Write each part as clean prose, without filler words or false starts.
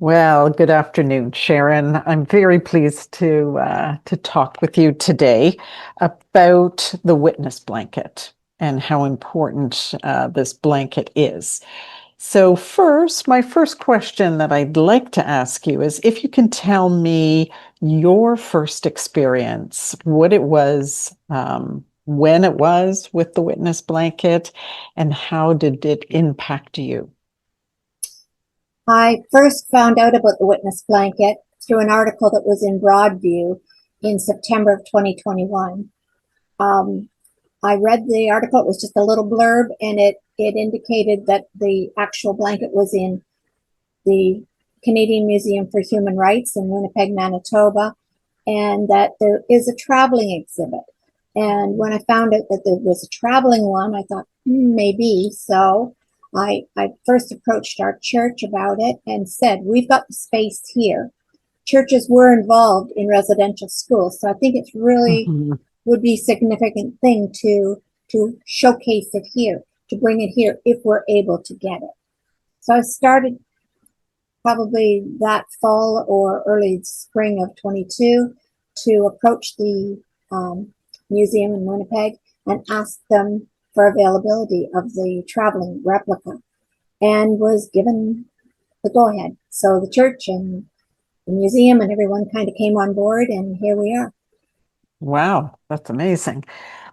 Well, good afternoon, Sharon. I'm very pleased to talk with you today about the witness blanket and how important this blanket is. So first, my first question that I'd like to ask you is if you can tell me your first experience, what it was, when it was with the witness blanket, and how did it impact you? I first found out about the witness blanket through an article that was in Broadview in September of 2021. Um, I read the article, it was just a little blurb, and it indicated that the actual blanket was in the Canadian Museum for Human Rights in Winnipeg, Manitoba, and that there is a traveling exhibit. And when I found out that there was a traveling one, I thought, maybe. So I first approached our church about it and said, we've got the space here. Churches were involved in residential schools. So I think it's really Mhm. would be a significant thing to showcase it here, to bring it here if we're able to get it. So I started probably that fall or early spring of 22 to approach the museum in Winnipeg and ask them for availability of the traveling replica and was given the go ahead. So the church and the museum and everyone kind of came on board, and here we are. Wow, that's amazing.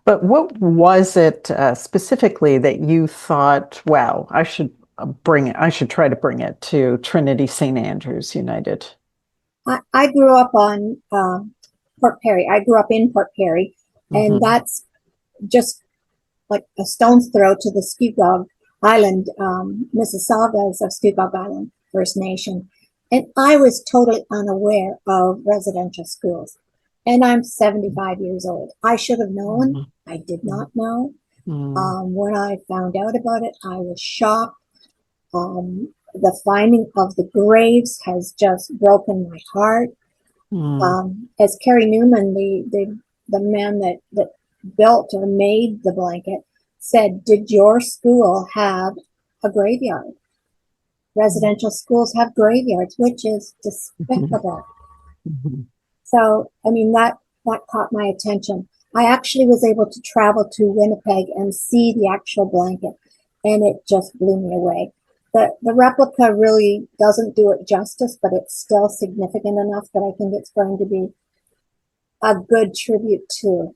But what was it specifically that you thought, wow, I should bring it, I should try to bring it to Trinity-St. Andrews United? I grew up on Port Perry. I grew up in Port Perry, and Hmm. that's just like a stone's throw to the Scugog Island. Mississauga is a Scugog Island First Nation. And I was totally unaware of residential schools. And I'm 75 years old. I should have known. Hmm. I did not know. Hmm. When I found out about it, I was shocked. The finding of the graves has just broken my heart. Hmm. As Carey Newman, the man that built or made the blanket, said, "Did your school have a graveyard? Residential schools have graveyards, which is despicable." Hmm. So, I mean, that caught my attention. I actually was able to travel to Winnipeg and see the actual blanket, and it just blew me away. The replica really doesn't do it justice, but it's still significant enough that I think it's going to be a good tribute to.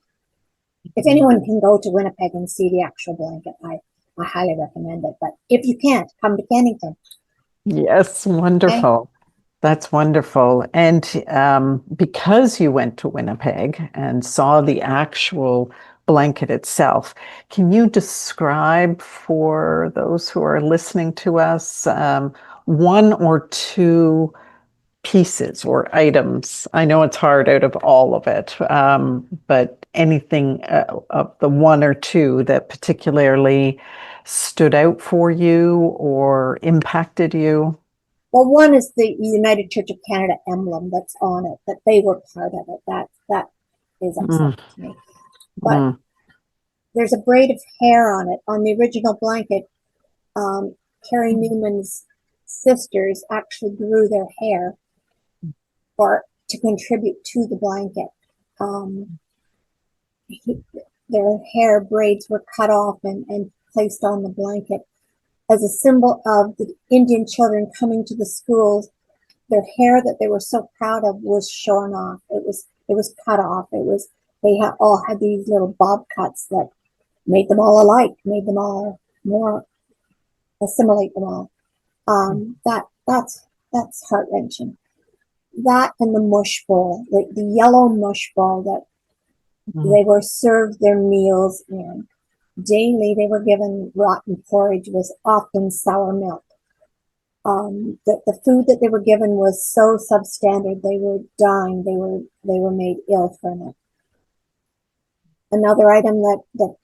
If anyone can go to Winnipeg and see the actual blanket, I highly recommend it. But if you can't, come to Cannington. Yes, Okay. wonderful. That's wonderful. And because you went to Winnipeg and saw the actual blanket itself, can you describe for those who are listening to us one or two pieces or items? I know it's hard out of all of it, but anything of the one or two that particularly stood out for you or impacted you? Well, one is the United Church of Canada emblem that's on it, that they were part of it. That is Mm, upsetting to me. But mm, there's a braid of hair on it. On the original blanket, um, Carey Newman's sisters actually grew their hair or to contribute to the blanket. Um, he, their hair braids were cut off and placed on the blanket as a symbol of the Indian children coming to the schools. Their hair that they were so proud of was shorn off. It was cut off. All had these little bob cuts that made them all alike, made them all more assimilate them all. That's heart wrenching. That and the mush bowl, the yellow mush bowl that mm, they were served their meals in. Daily, they were given rotten porridge, was often sour milk. The food that they were given was so substandard, they were dying. They were made ill from it. Another item that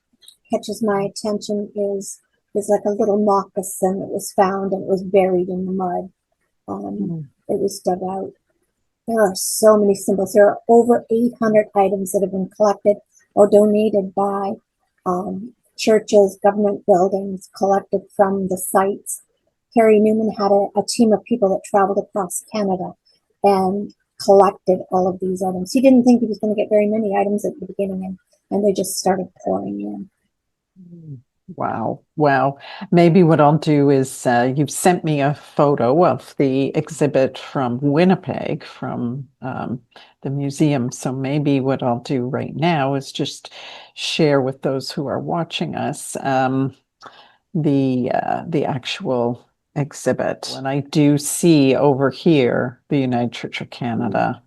catches my attention is like a little moccasin that was found and it was buried in the mud. mm, It was dug out. There are so many symbols. There are over 800 items that have been collected or donated by churches, government buildings, collected from the sites Carey Newman had a team of people that traveled across Canada and collected all of these items. He didn't think he was going to get very many items at the beginning, and they just started pouring in. Wow. Well, maybe what I'll do is you've sent me a photo of the exhibit from Winnipeg from the museum. So maybe what I'll do right now is just share with those who are watching us the actual exhibit. And I do see over here the United Church of Canada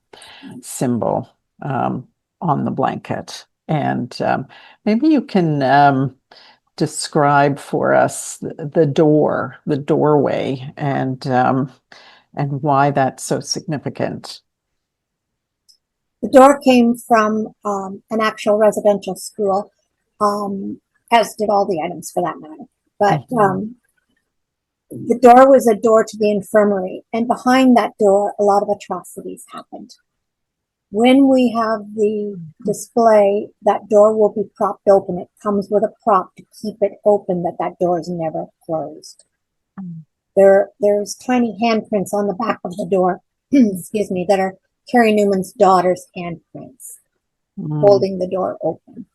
symbol on the blanket. And maybe you can describe for us the doorway, and why that's so significant. The door came from an actual residential school, as did all the items for that matter. But the door was a door to the infirmary, and behind that door, a lot of atrocities happened. When we have the display, that door will be propped open. It comes with a prop to keep it open, that door is never closed. There's tiny handprints on the back of the door, excuse me, that are Carey Newman's daughter's handprints holding the door open.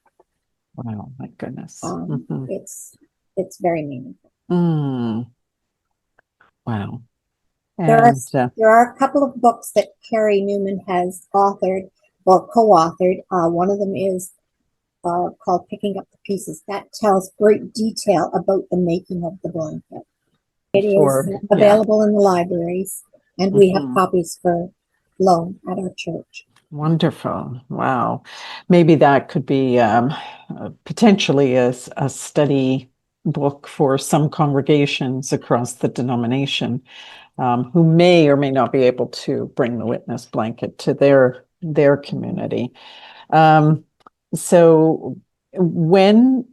Wow, my goodness. It's very meaningful. Wow. There are a couple of books that Carey Newman has authored or co-authored. One of them is called Picking Up the Pieces. That tells great detail about the making of the blanket. It is available in the libraries, and we have copies for loan at our church. Wonderful. Wow. Maybe that could be potentially a study book for some congregations across the denomination who may or may not be able to bring the witness blanket to their community. So when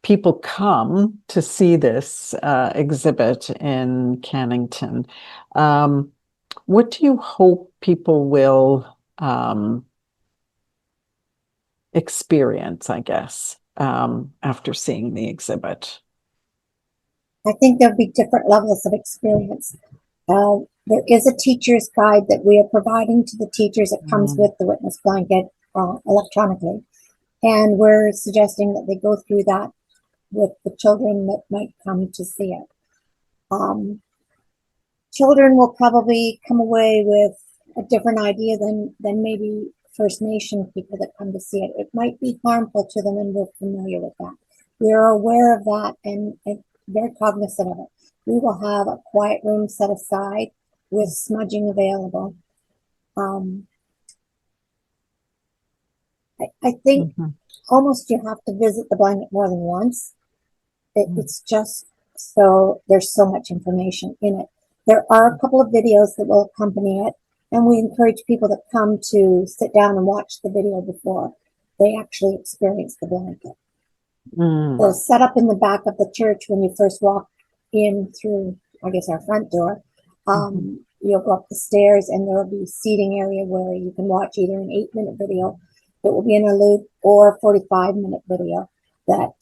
people come to see this exhibit in Cannington, what do you hope people will experience, I guess, after seeing the exhibit? I think there'll be different levels of experience. There is a teacher's guide that we are providing to the teachers. It comes with the witness blanket electronically. And we're suggesting that they go through that with the children that might come to see it. Children will probably come away with a different idea than maybe First Nation people that come to see it. It might be harmful to them, and we're familiar with that. We're aware of that and very cognizant of it. We will have a quiet room set aside with smudging available. I think almost you have to visit the blanket more than once. It's just so there's so much information in it. There are a couple of videos that will accompany it, and we encourage people that come to sit down and watch the video before they actually experience the blanket. So set up in the back of the church when you first walk in through, I guess, our front door. You'll go up the stairs, and there will be a seating area where you can watch either an 8-minute video that will be in a loop or a 45-minute video that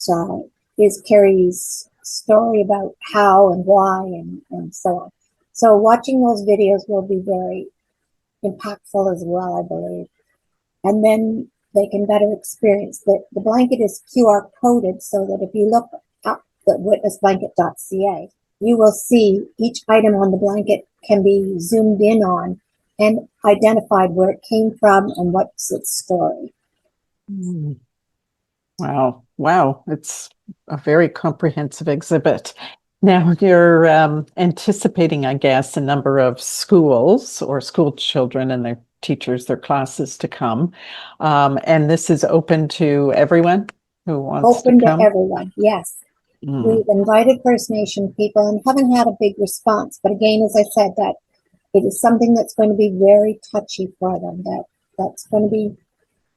is Carey's story about how and why and so on. So watching those videos will be very impactful as well, I believe. And then they can better experience that the blanket is QR coded, so that if you look up the witnessblanket.ca, you will see each item on the blanket can be zoomed in on and identified where it came from and what's its story. Wow. It's a very comprehensive exhibit. Now you're anticipating, I guess, a number of schools or school children and their teachers, their classes to come. And this is open to everyone who wants to come? Open to everyone, yes. We've invited First Nation people and haven't had a big response. But again, as I said, that it is something that's going to be very touchy for them. That's going to be,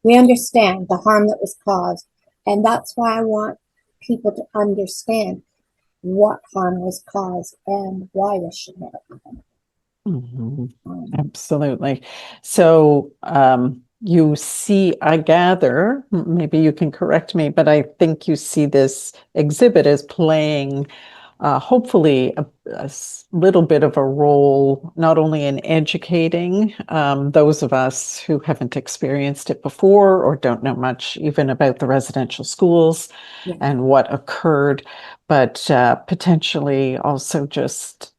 we understand the harm that was caused. And that's why I want people to understand what harm was caused and why this should never happen. Absolutely. So you see, I gather, maybe you can correct me, but I think you see this exhibit as playing hopefully little bit of a role, not only in educating those of us who haven't experienced it before or don't know much even about the residential schools and what occurred, but potentially also just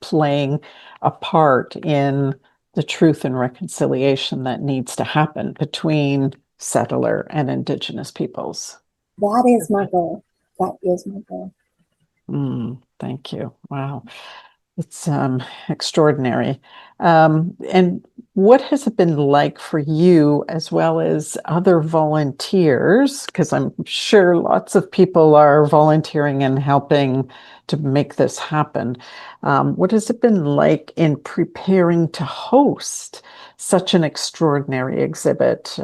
playing a part in the truth and reconciliation that needs to happen between settler and Indigenous peoples. That is my goal. That is my goal. Thank you. Wow. It's extraordinary. And what has it been like for you as well as other volunteers? Because I'm sure lots of people are volunteering and helping to make this happen. What has it been like in preparing to host such an extraordinary exhibit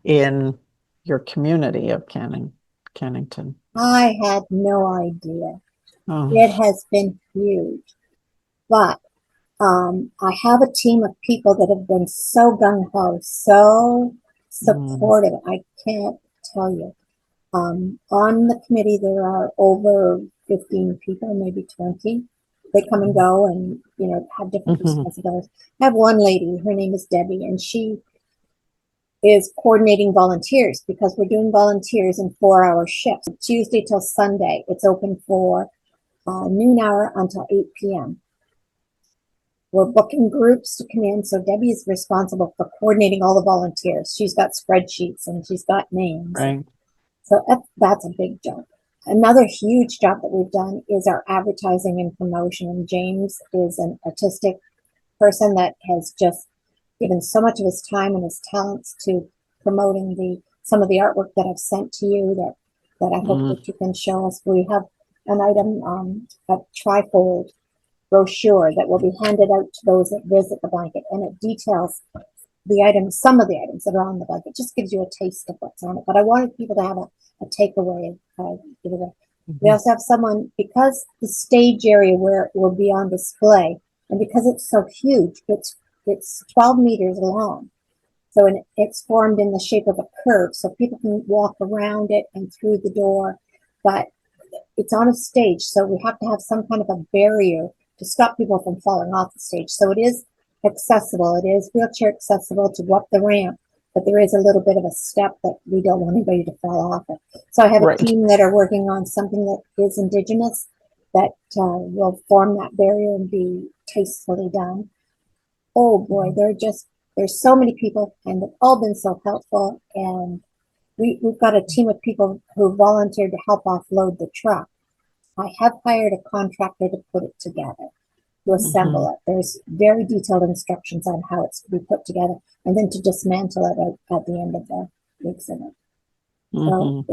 in your community of Cannington? I had no idea. Oh. It has been huge. But I have a team of people that have been so gung-ho, so supportive. I can't tell you. On the committee, there are over 15 people, maybe 20. They come and go and, have different responsibilities. I have one lady, her name is Debbie, and she is coordinating volunteers because we're doing volunteers in 4-hour shifts. Tuesday till Sunday, it's open for noon hour until 8 p.m. We're booking groups to come in, so Debbie is responsible for coordinating all the volunteers. She's got spreadsheets and she's got names. Right. So that's a big job. Another huge job that we've done is our advertising and promotion. And James is an artistic person that has just given so much of his time and his talents to promoting some of the artwork that I've sent to you that I hope that you can show us. We have an item, a trifold brochure that will be handed out to those that visit the blanket, and it details the items, some of the items that are on the blanket. Just gives you a taste of what's on it. But I wanted people to have a takeaway. We also have someone, because the stage area where it will be on display, and because it's so huge, it's 12 meters long. So it's formed in the shape of a curve, so people can walk around it and through the door. But it's on a stage, so we have to have some kind of a barrier to stop people from falling off the stage. So it is accessible. It is wheelchair accessible to go up the ramp, but there is a little bit of a step that we don't want anybody to fall off of. So I have a team that are working on something that is Indigenous that will form that barrier and be tastefully done. Oh boy, there's so many people, and they've all been so helpful. And we've got a team of people who volunteered to help offload the truck. I have hired a contractor to put it together, to assemble it. There's very detailed instructions on how it's to be put together, and then to dismantle it at the end of the exhibit. So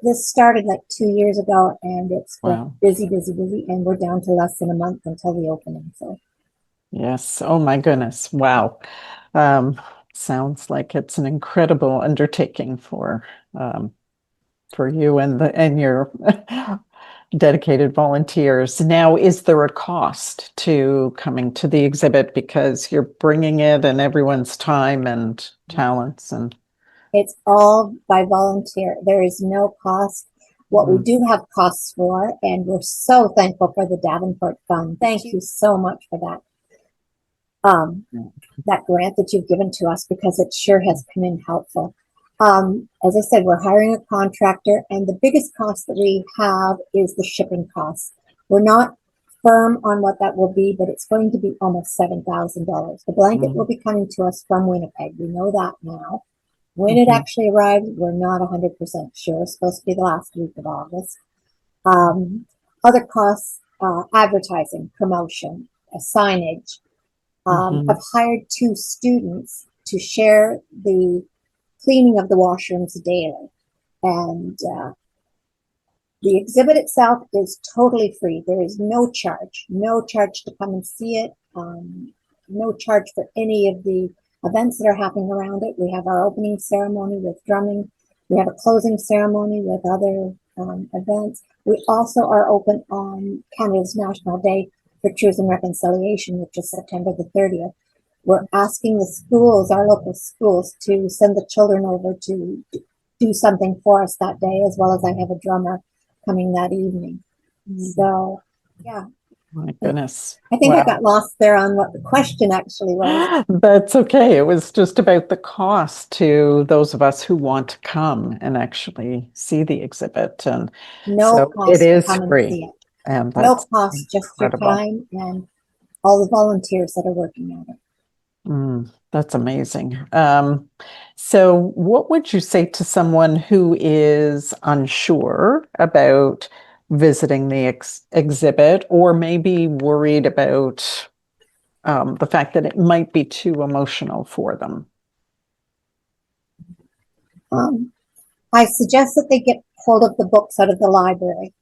this started like 2 years ago, and it's been busy, and we're down to less than a month until the opening. So. Yes. Oh my goodness. Wow. Sounds like it's an incredible undertaking for you and your dedicated volunteers. Now, is there a cost to coming to the exhibit because you're bringing it and everyone's time and talents? And it's all by volunteer. There is no cost. What we do have costs for, and we're so thankful for the Davenport Fund. Thank you so much for that. That grant that you've given to us, because it sure has come in helpful. As I said, we're hiring a contractor, and the biggest cost that we have is the shipping costs. We're not firm on what that will be, but it's going to be almost $7,000. The blanket will be coming to us from Winnipeg. We know that now. When it actually arrives, we're not 100% sure. It's supposed to be the last week of August. Other costs, advertising, promotion, signage. I've hired 2 students to share the cleaning of the washrooms daily. And the exhibit itself is totally free. There is no charge to come and see it. No charge for any of the events that are happening around it. We have our opening ceremony with drumming. We have a closing ceremony with other events. We also are open on Canada's National Day for Truth and Reconciliation, which is September the 30th. We're asking the schools, our local schools, to send the children over to do something for us that day, as well as I have a drummer coming that evening. So, yeah. My goodness. I think I Wow. got lost there on what the question actually was. That's okay. It was just about the cost to those of us who want to come and actually see the exhibit. And No so it cost to is come and free. see it. And No that's cost, just your incredible. time and all the volunteers that are working on it. That's amazing. So what would you say to someone who is unsure about visiting the exhibit, or maybe worried about the fact that it might be too emotional for them? I suggest that they get hold of the books out of the library.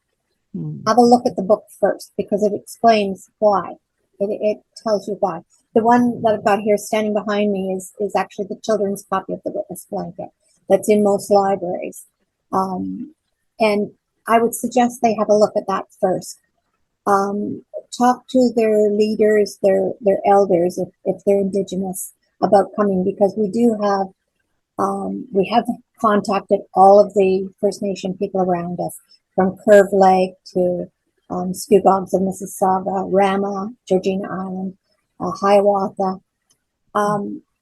Have a look at the book first because it explains why. It tells you why. The one that I've got here standing behind me is actually the children's copy of the witness blanket that's in most libraries. And I would suggest they have a look at that first. Talk to their leaders, their elders, if they're Indigenous, about coming, because we have contacted all of the First Nation people around us, from Curve Lake to Scugogs of Mississauga, Rama, Georgina Island, Hiawatha.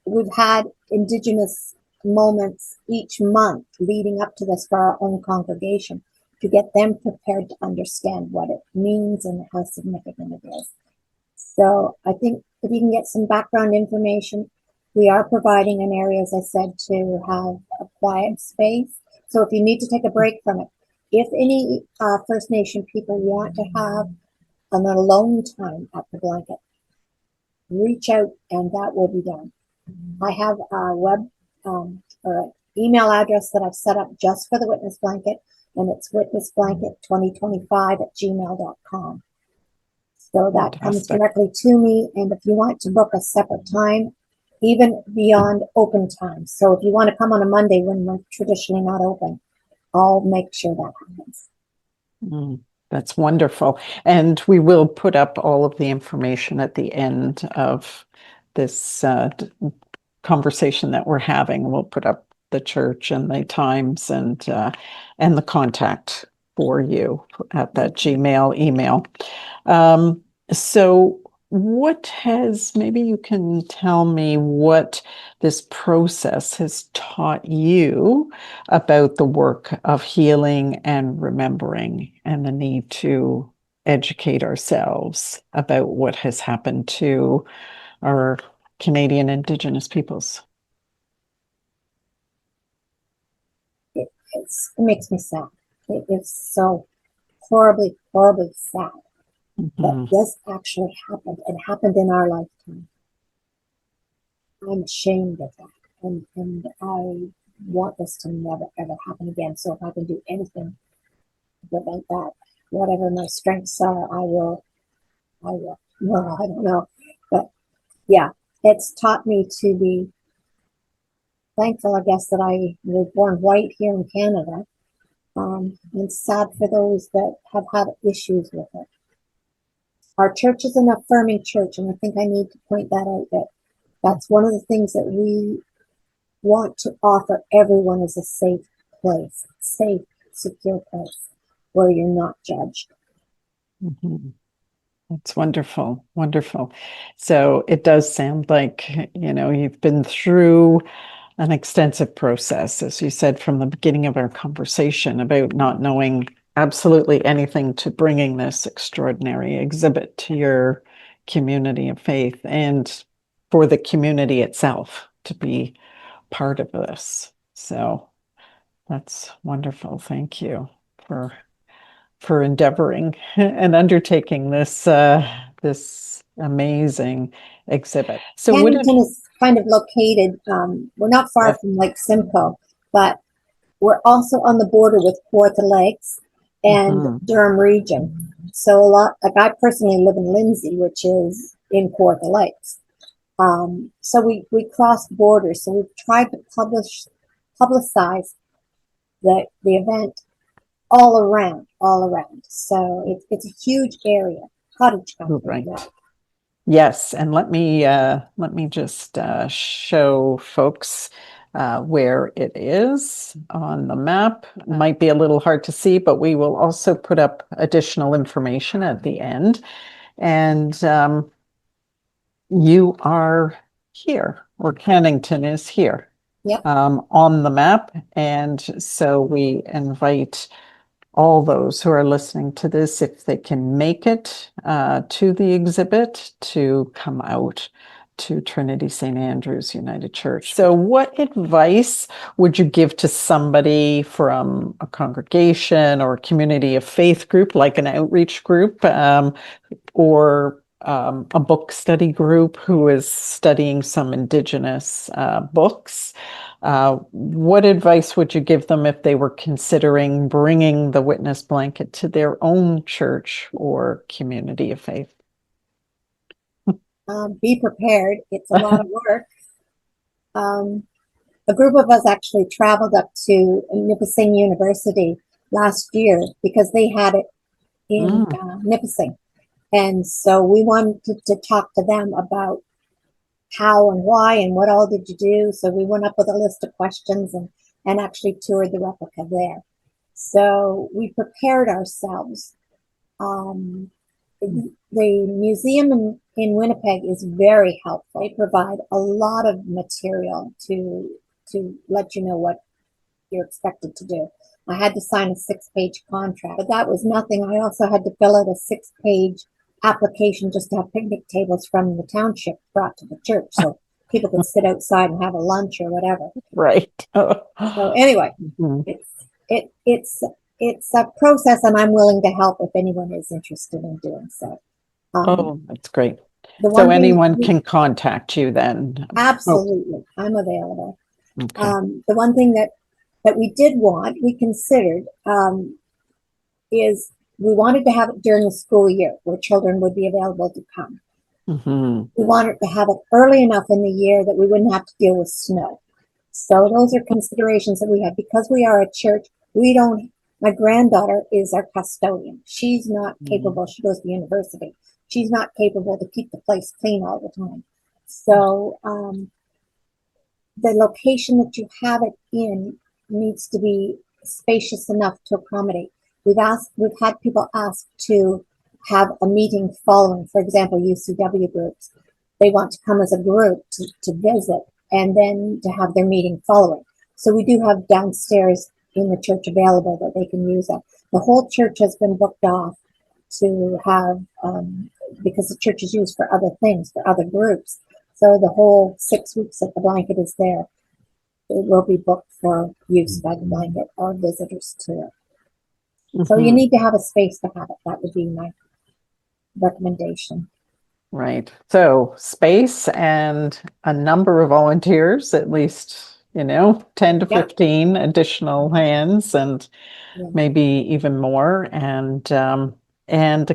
We've had Indigenous moments each month leading up to this for our own congregation to get them prepared to understand what it means and how significant it is. So I think if you can get some background information, we are providing an area, as I said, to have a quiet space. So if you need to take a break from it, if any First Nation people want to have an alone time at the blanket, reach out and that will be done. I have a web or email address that I've set up just for the witness blanket, and it's witnessblanket2025@gmail.com. So that comes directly to me. And if you want to book a separate time, even beyond open time. So if you want to come on a Monday when we're traditionally not open, I'll make sure that happens. That's wonderful. And we will put up all of the information at the end of this conversation that we're having. We'll put up the church and the times and the contact for you at that Gmail email. So maybe you can tell me what this process has taught you about the work of healing and remembering, and the need to educate ourselves about what has happened to our Canadian Indigenous peoples. It makes me sad. It is so horribly, horribly sad that this actually happened. It happened in our lifetime. I'm ashamed of that. And I want this to never, ever happen again. So if I can do anything to prevent that, whatever my strengths are, I will. Well, I don't know. But yeah, it's taught me to be thankful, I guess, that I was born white here in Canada. And sad for those that have had issues with it. Our church is an affirming church, and I think I need to point that out, that that's one of the things that we want to offer everyone, is a safe place, safe, secure place where you're not judged. That's wonderful, wonderful. So it does sound like, you've been through an extensive process, as you said from the beginning of our conversation, about not knowing absolutely anything to bringing this extraordinary exhibit to your community of faith, and for the community itself to be part of this. So that's wonderful. Thank you for endeavoring and undertaking this amazing exhibit. So Cannington is kind of located, we're not far from Lake Simcoe, but we're also on the border with Kawartha Lakes and Durham Region. So I personally live in Lindsay, which is in Kawartha Lakes. So we cross borders. So we've tried to publicize the event all around. So it's a huge area, cottage country. Right. Yes, and let me just show folks where it is on the map. Might be a little hard to see, but we will also put up additional information at the end. And you are here, or Cannington is here. Yep. On the map. And so we invite all those who are listening to this, if they can make it to the exhibit, to come out to Trinity-St. Andrew's United Church. So what advice would you give to somebody from a congregation or community of faith group, like an outreach group, or a book study group who is studying some Indigenous books? What advice would you give them if they were considering bringing the witness blanket to their own church or community of faith? Be prepared. It's a lot of work. A group of us actually traveled up to Nipissing University last year because they had it in Nipissing. And so we wanted to talk to them about how and why and what all did you do. So we went up with a list of questions and actually toured the replica there. So we prepared ourselves. The museum in Winnipeg is very helpful. They provide a lot of material to let you know what you're expected to do. I had to sign a 6-page contract, but that was nothing. I also had to fill out a 6-page application just to have picnic tables from the township brought to the church so people could sit outside and have a lunch or whatever. Right. So anyway, it's a process, and I'm willing to help if anyone is interested in doing so. That's great. So anyone can contact you then? Absolutely. I'm available. Okay. The one thing that we considered, is we wanted to have it during the school year where children would be available to come. We wanted to have it early enough in the year that we wouldn't have to deal with snow. So those are considerations that we had. Because we are a church, my granddaughter is our custodian. She's not capable. She goes to university. She's not capable to keep the place clean all the time. So the location that you have it in needs to be spacious enough to accommodate. We've had people ask to have a meeting following, for example, UCW groups. They want to come as a group to visit and then to have their meeting following. So we do have downstairs in the church available that they can use that. The whole church has been booked off to have, because the church is used for other things, for other groups. So the whole 6 weeks that the blanket is there, it will be booked for use by the blanket or visitors to it. So you need to have a space to have it. That would be my recommendation. Right. So space and a number of volunteers, at least, 10 to 15 additional hands, and maybe even more, and a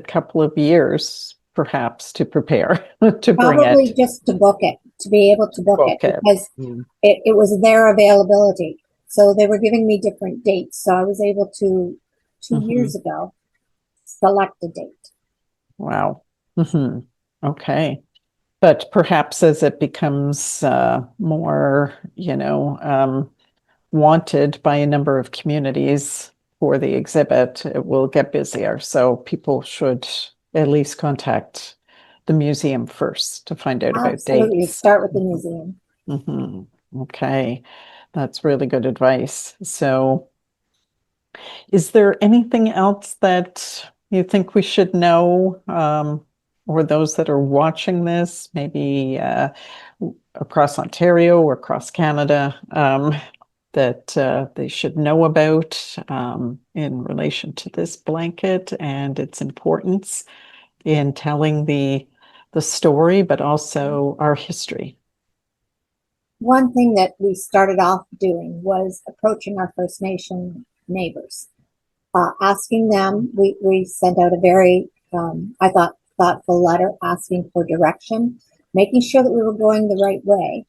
couple of years perhaps to prepare to bring it. Probably just to book it, to be able to book it, because it was their availability. So they were giving me different dates. So I was able to, 2 years ago, select a date. Wow. Okay. But perhaps as it becomes more, wanted by a number of communities for the exhibit, it will get busier. So people should at least contact the museum first to find out about dates. Start with the museum. Okay. That's really good advice. So is there anything else that you think we should know, or those that are watching this, maybe across Ontario or across Canada, that they should know about in relation to this blanket and its importance in telling the story, but also our history? One thing that we started off doing was approaching our First Nation neighbors, asking them. We sent out a very, I thought, thoughtful letter asking for direction, making sure that we were going the right way,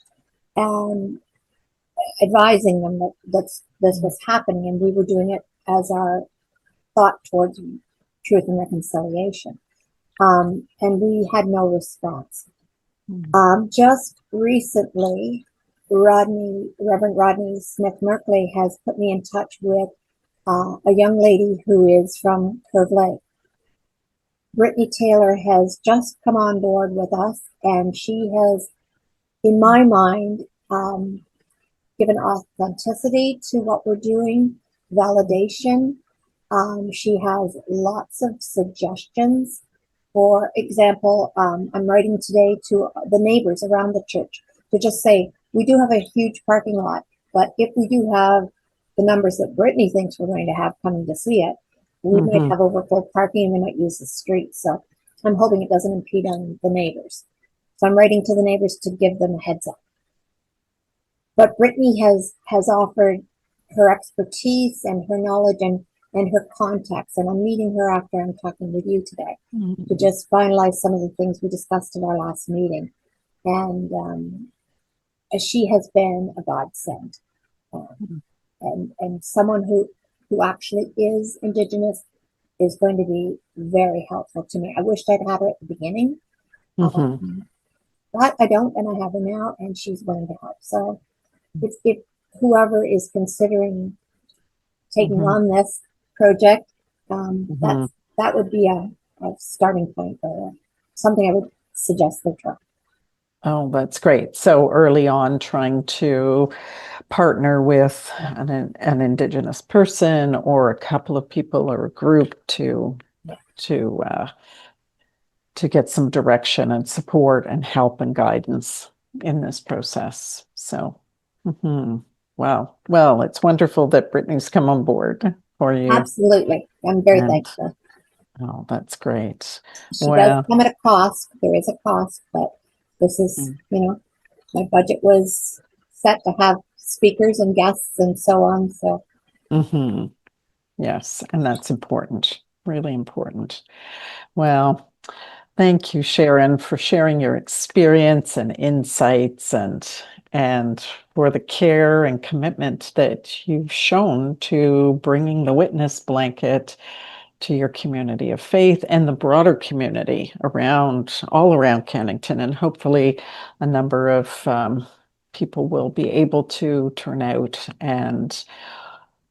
and advising them that this was happening, and we were doing it as our thought towards truth and reconciliation. And we had no response. Just recently, Reverend Rodney Smith Merkley has put me in touch with a young lady who is from Curve Lake. Brittany Taylor has just come on board with us, and she has, in my mind, given authenticity to what we're doing, validation. She has lots of suggestions. For example, I'm writing today to the neighbors around the church to just say, we do have a huge parking lot, but if we do have the numbers that Brittany thinks we're going to have coming to see it, we might have overflow parking and we might use the street. So I'm hoping it doesn't impede on the neighbors. So I'm writing to the neighbors to give them a heads up. But Brittany has offered her expertise and her knowledge and her contacts, and I'm meeting her after I'm talking with you today to just finalize some of the things we discussed in our last meeting. And she has been a godsend, and someone who actually is Indigenous is going to be very helpful to me. I wished I'd had her at the beginning, but I don't, and I have her now, and she's willing to help. So if whoever is considering taking on this project, that would be a starting point or something I would suggest they try. Oh, that's great. So early on, trying to partner with an Indigenous person or a couple of people or a group to get some direction and support and help and guidance in this process. So, wow. Well, it's wonderful that Brittany's come on board for you. Absolutely. I'm very thankful. Oh, that's great. She does come at a cost. There is a cost, but this is, my budget was set to have speakers and guests and so on. So, yes, and that's important, really important. Well, thank you, Sharon, for sharing your experience and insights and for the care and commitment that you've shown to bringing the witness blanket to your community of faith and the broader community all around Cannington. And hopefully a number of people will be able to turn out and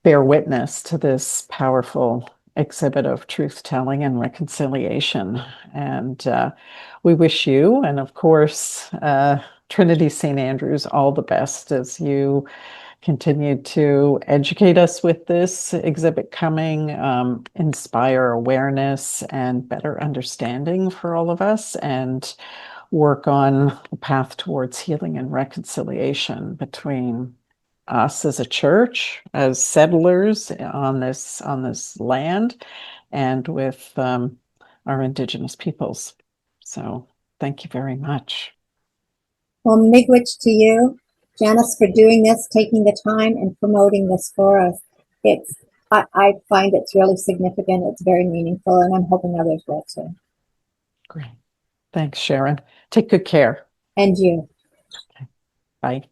bear witness to this powerful exhibit of truth-telling and reconciliation. And we wish you, and of course, Trinity-St. Andrews, all the best as you continue to educate us with this exhibit coming, inspire awareness and better understanding for all of us, and work on a path towards healing and reconciliation between us as a church, as settlers on this land, and with our Indigenous peoples. So thank you very much. Well, miigwech to you, Janice, for doing this, taking the time and promoting this for us. I find it's really significant. It's very meaningful, and I'm hoping others will too. Great. Thanks, Sharon. Take good care. And you. Okay. Bye.